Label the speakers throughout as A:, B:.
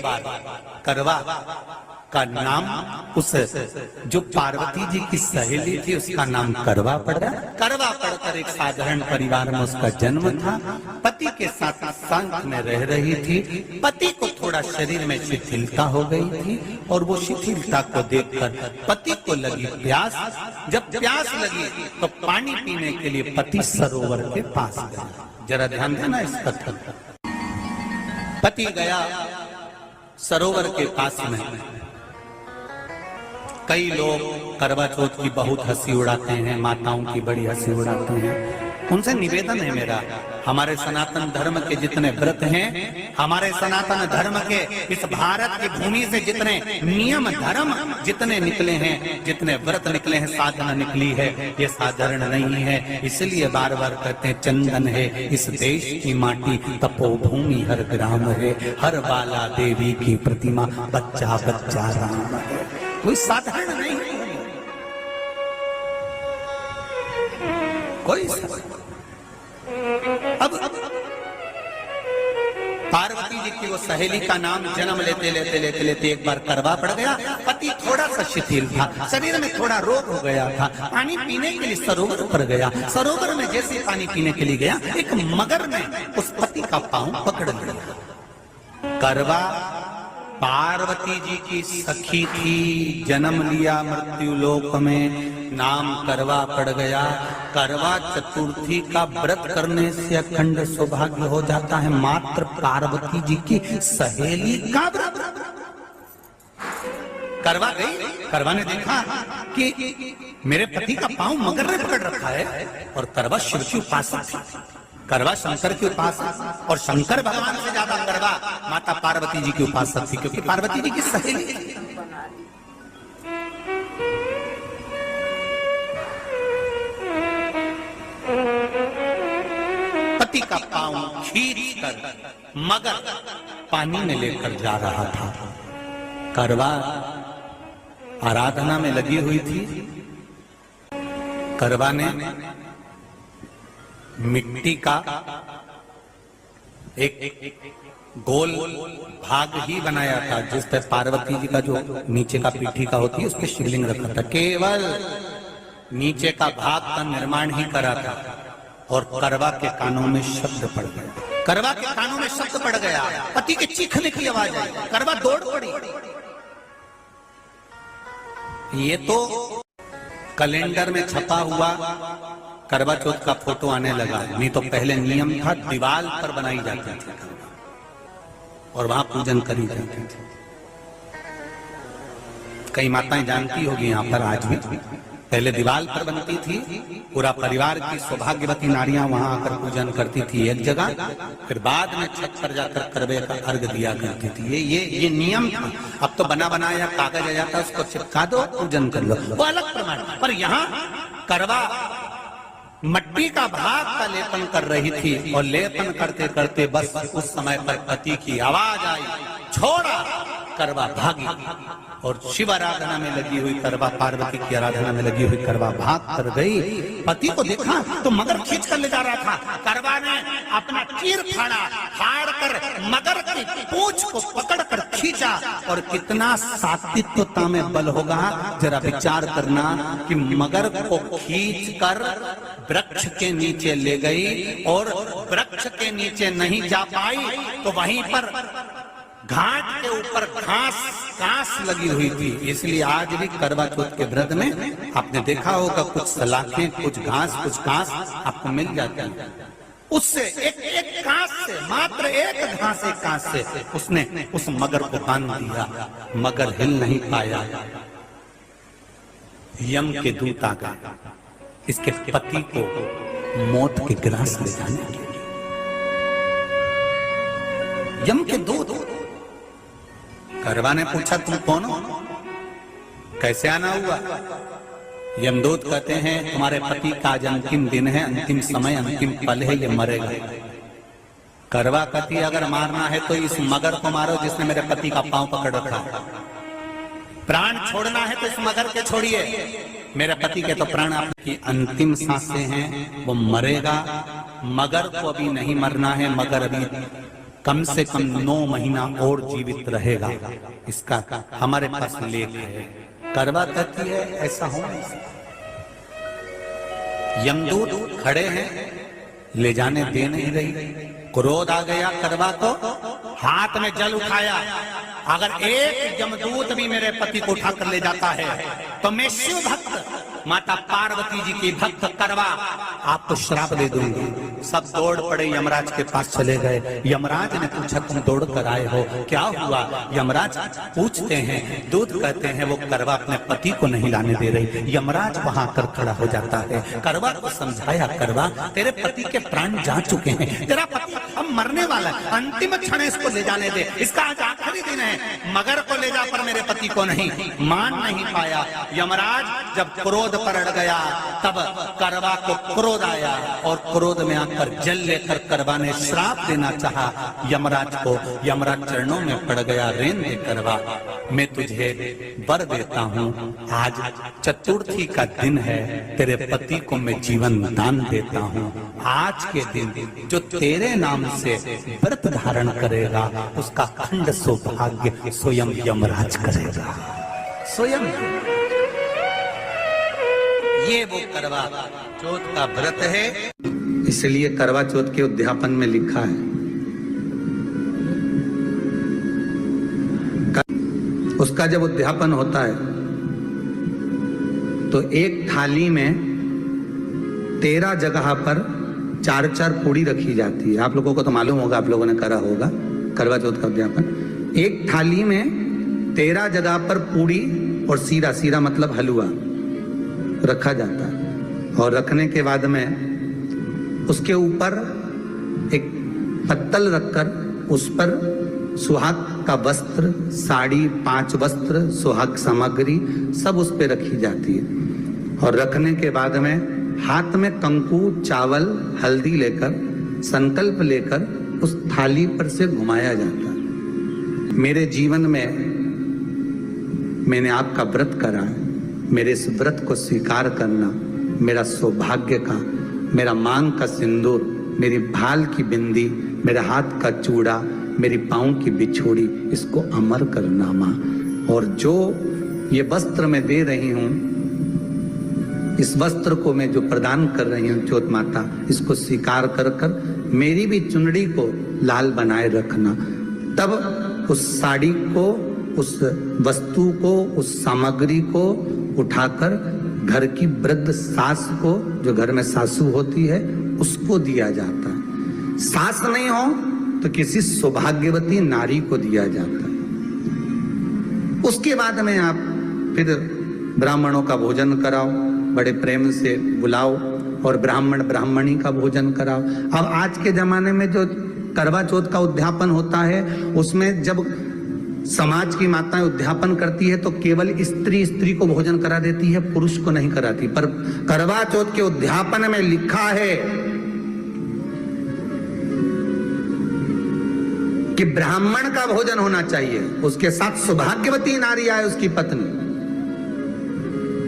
A: बार करवा का नाम उस जो पार्वती जी की सहेली थी उसका नाम करवा पड़ा। करवा पड़कर एक साधारण परिवार में उसका जन्म था। पति के साथ संग में रह रही थी। पति को थोड़ा शरीर में शिथिलता हो गई थी और वो शिथिलता को देखकर पति को लगी प्यास। जब प्यास लगी तो पानी पीने के लिए पति सरोवर के पास गया। जरा ध्यान देना इस कथन पर। पति गया सरोवर के पास में। कई लोग करवा चौथ की बहुत हंसी उड़ाते हैं, माताओं की बड़ी हंसी उड़ाते हैं। उनसे निवेदन है मेरा, हमारे सनातन धर्म के जितने व्रत हैं, हमारे सनातन धर्म के इस भारत की भूमि से जितने नियम धर्म जितने निकले हैं, जितने व्रत निकले हैं, साधना निकली है, ये साधारण नहीं है। इसलिए बार बार कहते हैं चंदन है इस देश की माटी, तपोभूमि हर ग्राम है, हर बाला देवी की प्रतिमा, बच्चा बच्चा राम है। कोई साधारण नहीं है, कोई अब पार्वती जी की वो सहेली का नाम जन्म लेते लेते लेते लेते एक बार करवा पड़ गया। पति थोड़ा सा शिथिल था, शरीर में थोड़ा रोग हो गया था। पानी पीने के लिए सरोवर पर गया। सरोवर में जैसे पानी पीने के लिए गया, एक मगर ने उस पति का पांव पकड़ लिया। करवा पार्वती जी की सखी थी, जन्म लिया मृत्यु लोक में, नाम करवा पड़ गया। करवा चतुर्थी का व्रत करने से अखंड सौभाग्य हो जाता है। मात्र पार्वती जी की सहेली का व्रत। करवा गई, करवा ने देखा कि मेरे पति का पांव मगर ने पकड़ रखा है, और करवा शिव की उपासक थी। करवा शंकर की उपासक, और शंकर भगवान से ज्यादा करवा माता पार्वती जी की उपासक थी, क्योंकि पार्वती जी की सहेली थी। पति का पांव खींच कर मगर पानी में लेकर जा रहा था। करवा आराधना में लगी हुई थी। करवा ने मिट्टी का एक गोल भाग ही बनाया था, जिस पर पार्वती जी का जो नीचे का पीठी का होती है उस पर शिवलिंग रखा था। केवल नीचे का भाग का निर्माण ही करा था, और करवा के कानों में शब्द पड़ गया। करवा के कानों में शब्द पड़ गया, पति के चीखने की आवाज आई। करवा दौड़ पड़ी। ये तो कैलेंडर में छपा हुआ करवा चौथ का फोटो आने लगा, नहीं तो पहले नियम था दीवार पर बनाई जाती थी और वहां पूजन करी जाती थी। कई माताएं जानती होगी यहाँ पर आज भी, पहले दीवार पर बनती थी, पूरा परिवार की सौभाग्यवती नारियां वहां आकर पूजन करती थी एक जगह, फिर बाद में छत पर जाकर करवे का अर्घ दिया करती थी। ये नियम था। अब तो बना बनाया कागज आ जाता, उसको चिपका दो, पूजन कर लो, वो अलग प्रमाण। पर यहाँ करवा मट्टी का भाग का लेपन कर रही थी, और लेपन करते करते बस उस समय पर पति की आवाज आई, छोड़ा। करवा भागी, और शिव आराधना में लगी हुई करवा, पार्वती की आराधना में लगी हुई करवा भाग कर गई। पति को देखा तो मगर खींच कर ले जा रहा था। करवा ने अपना चीर फाड़ा, फाड़ कर मगर की पूंछ को पकड़ कर खींचा, और कितना सात्विकता में बल होगा जरा विचार करना कि मगर को खींच कर वृक्ष के नीचे ले गई, और वृक्ष के नीचे नहीं जा पाई तो वहीं पर घाट के ऊपर घास लगी हुई थी। इसलिए आज भी करवा चौथ के व्रत में आपने देखा होगा कुछ सलाखें, कुछ घास आपको मिल जाती है। उससे एक घास से, मात्र एक घास, एक घास से उसने उस मगर को बांध दिया। मगर हिल नहीं पाया। यम के दूत आ गए इसके पति को मौत के ग्रास ले जाने के लिए। यम के दूत। करवा ने पूछा तुम कौन हो, कैसे आना हुआ? यमदूत कहते हैं तुम्हारे पति का आज अंतिम दिन है, अंतिम समय, अंतिम पल है, ये मरेगा। करवा कहती अगर मारना है तो इस मगर को मारो जिसने मेरे पति का पांव पकड़ रखा। प्राण छोड़ना है तो इस मगर के छोड़िए, मेरे पति के तो प्राण आपकी अंतिम सांसें हैं, वो मरेगा। मगर को अभी नहीं मरना है, मगर अभी कम से कम 9 महीना और जीवित रहेगा, इसका हमारे पास लेख है। करवा कहती है ऐसा हो नहीं सकता। यमदूत खड़े हैं, ले जाने दे नहीं रही। क्रोध आ गया करवा को, हाथ में जल उठाया, अगर एक यमदूत भी मेरे पति को उठाकर ले जाता है तो मैं शिव भक्त माता पार्वती जी की भक्त करवा आपको श्राप दे दूंगी। सब दौड़ पड़े, यमराज के पास चले गए। यमराज ने पूछा तुम दौड़ कर आए हो, क्या हुआ? यमराज पूछते हैं, दूत कहते हैं वो करवा अपने पति को नहीं लाने दे रही। यमराज वहां कर खड़ा हो जाता है, करवा को समझाया, करवा तेरे पति के प्राण जा चुके हैं, तेरा पति अब मरने वाला है, अंतिम क्षण इसको ले जाने दे, इसका आज आखिरी दिन है, मगर को ले जा पर मेरे पति को नहीं। मान नहीं पाया यमराज। जब क्रोध पर अड़ गया तब करवा को क्रोध आया और क्रोध में आकर जल लेकर करवा ने श्राप देना चाहा यमराज को। यमराज चरणों में पड़ गया, रेन दे करवा, मैं तुझे वर देता हूँ, आज चतुर्थी का दिन है, तेरे पति को मैं जीवन दान देता हूँ। आज के दिन जो तेरे नाम से व्रत धारण करेगा उसका खंड सौभाग्य स्वयं यमराज करेगा, स्वयं। ये वो करवा चौथ का व्रत है, इसलिए करवा चौथ के उद्यापन में लिखा है, उसका जब उद्यापन होता है तो एक थाली में 13 जगह पर 4-4 पूड़ी रखी जाती है। आप लोगों को तो मालूम होगा, आप लोगों ने करा होगा करवा चौथ का उद्यापन। एक थाली में 13 जगह पर पूड़ी और सीरा, सीरा मतलब हलवा रखा जाता है। और रखने के बाद में उसके ऊपर एक पत्तल रखकर उस पर सुहाग का वस्त्र, साड़ी, 5 वस्त्र, सुहाग सामग्री सब उस पर रखी जाती है। और रखने के बाद में हाथ में कंकु, चावल, हल्दी लेकर, संकल्प लेकर उस थाली पर से घुमाया जाता है। मेरे जीवन में मैंने आपका व्रत करा है, मेरे इस व्रत को स्वीकार करना, मेरा सौभाग्य का, मेरा मांग का सिंदूर, मेरी भाल की बिंदी, मेरे हाथ का चूड़ा, मेरी पाँव की बिछोड़ी, इसको अमर करना माँ। और जो ये वस्त्र मैं दे रही हूँ, इस वस्त्र को मैं जो प्रदान कर रही हूँ चौथ माता, इसको स्वीकार कर कर मेरी भी चुनड़ी को लाल बनाए रखना। तब उस साड़ी को, उस वस्तु को, उस सामग्री को उठाकर घर की वृद्ध सास को, जो घर में सासू होती है, उसको दिया जाता है। सास नहीं हो तो किसी सौभाग्यवती नारी को दिया जाता है। उसके बाद में आप फिर ब्राह्मणों का भोजन कराओ, बड़े प्रेम से बुलाओ और ब्राह्मण ब्राह्मणी का भोजन कराओ। अब आज के जमाने में जो करवा चौथ का उद्यापन होता है, उसमें जब समाज की माताएं उद्यापन करती है तो केवल स्त्री स्त्री को भोजन करा देती है, पुरुष को नहीं कराती। पर करवा चौथ के उद्यापन में लिखा है कि ब्राह्मण का भोजन होना चाहिए, उसके साथ सौभाग्यवती नारी आए, उसकी पत्नी।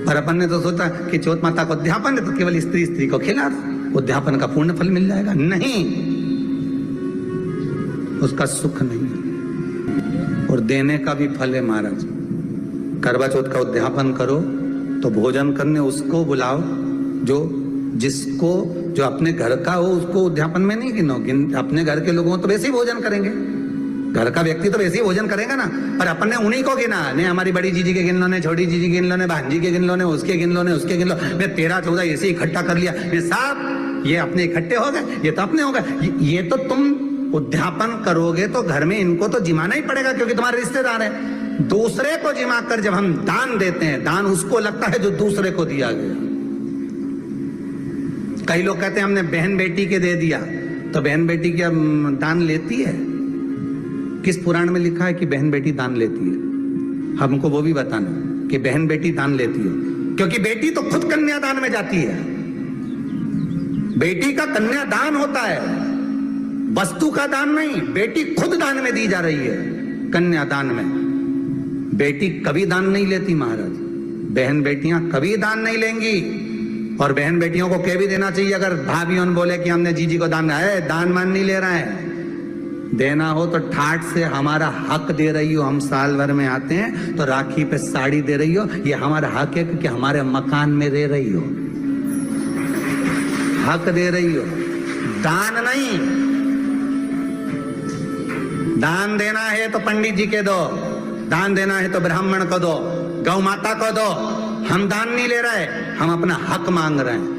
A: पर अपन ने तो सोचा कि चौथ माता का उद्यापन है तो केवल स्त्री स्त्री को खिला दो, उद्यापन का पूर्ण फल मिल जाएगा। नहीं, उसका सुख नहीं और देने का भी फल है महाराज। करवा चौथ का उद्यापन करो तो भोजन करने उसको बुलाओ जो अपने घर का हो, उसको उद्यापन में नहीं गिनो। अपने घर के लोगों तो वैसे ही भोजन करेंगे, घर का व्यक्ति तो वैसे ही भोजन करेगा ना। पर अपन ने उन्हीं को गिना, ने हमारी बड़ी जीजी के गिन लो, ने छोटी जीजी गिन लो, ने भांजी के गिन लो, ने उसके गिन लो, ने उसके गिन लो, मैं 13-14 ऐसे इकट्ठा कर लिया। ये सब ये अपने इकट्ठे हो गए, ये तो अपने हो गए। ये तो तुम उद्यापन करोगे तो घर में इनको तो जिमाना ही पड़ेगा क्योंकि तुम्हारे रिश्तेदार हैं। दूसरे को जिमा कर जब हम दान देते हैं, दान उसको लगता है जो दूसरे को दिया गया। कई लोग कहते हैं हमने बहन बेटी के दे दिया, तो बहन बेटी क्या दान लेती है? किस पुराण में लिखा है कि बहन बेटी दान लेती है? हमको वो भी बताना कि बहन बेटी दान लेती है, क्योंकि बेटी तो खुद कन्यादान में जाती है। बेटी का कन्यादान होता है, वस्तु का दान नहीं। बेटी खुद दान में दी जा रही है, कन्यादान में। बेटी कभी दान नहीं लेती महाराज, बहन बेटियां कभी दान नहीं लेंगी। और बहन बेटियों को कह भी देना चाहिए, अगर भाभियों बोले कि हमने जीजी को दान है, दान मान नहीं ले रहा है, देना हो तो ठाट से हमारा हक दे रही हो। हम साल भर में आते हैं तो राखी पे साड़ी दे रही हो, ये हमारा हक है कि हमारे मकान में रह रही हो, हक दे रही हो। दान नहीं, दान देना है तो पंडित जी के दो, दान देना है तो ब्राह्मण को दो, गौ माता को दो। हम दान नहीं ले रहे, हम अपना हक मांग रहे हैं।